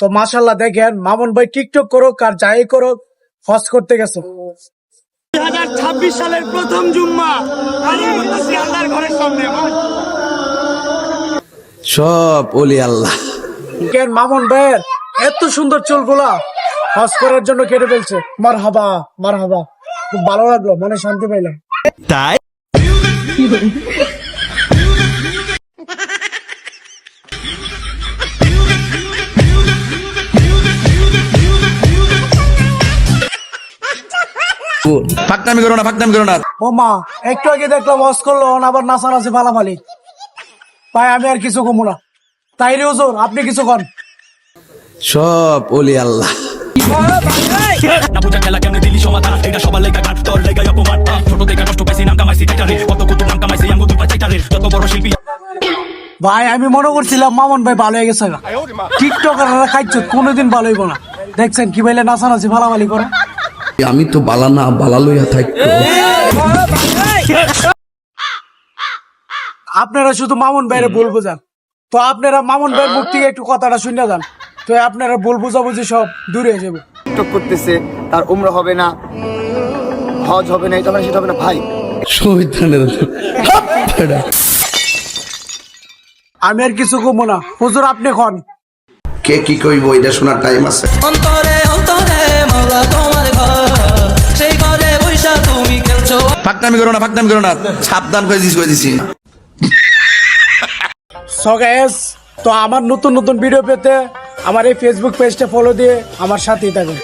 তো মাশাআল্লাহ দেখেন মামুন ভাই টিকটক করুক আর যাই করুক হজ করতে গেছে। 2026 সালের প্রথম জুম্মা আল্লাহর ঘরের সামনে সব ওলি আল্লাহ। কেন মামুন ভাইয়ের এত সুন্দর চুলগুলা হজ করার জন্য কেটে ফেলছে। মারহাবা মারহাবা, খুব ভালো লাগলো, মনে শান্তি পাইলাম। তাই ফাকনামি করো না, ফাকনামি করো না। ও মা, একটু আগে দেখলাম হজ করলো, আবার নাচানাচি ফালাফালি। ভাই আমি আর কিছু কমু না। তাইলে হুজুর আপনি কিছু কর। সব ওলি আল্লাহ। না বুঝা খেলা কেমনে দিলি সমাধান, এটা সবার লেগা কাট তোর লেগা অপমান। ছোট দেখা কষ্ট পাইছি নাম কামাইছি টাইটারে, কত কত নাম কামাইছি আঙ্গু দুই চাইটারে, যত বড় শিল্পী। ভাই আমি মনে করছিলাম মামুন ভাই ভালো হয়ে গেছে, টিকটকাররা খাইছো কোনোদিন ভালো হইব না। দেখছেন কি ভাইলে নাচানাচি ফালাফালি করে। আমি তো বালা না, বালা লইয়া থাকতো। আপনারা শুধু মামুন ভাইয়ের ভুল বুঝান, তো আপনারা মামুন ভাইয়ের মুখ থেকে একটু কথাটা শুনে যান, তো আপনারা ভুল বুঝাবুঝি সব দূরে হয়ে যাবে। টিকটক করতেছে, তার উমরা হবে না, হজ হবে না, এটা হবে না, সেটা হবে না। ভাই আমি আর কিছু কমবো না, হুজুর আপনি খন। কে কি কইব এটা শোনার টাইম আছে? অন্তরে অন্তরে মাওলা তোমার ঘর, সেই ঘরে বৈশা তুমি খেলছো। ফাকনামি করো না, ফাকনামি করো না, সাবধান করে দিছি। সো গাইস, তো আমার নতুন নতুন ভিডিও পেতে আমার এই ফেসবুক পেজটা ফলো দিয়ে আমার সাথেই থাকুন।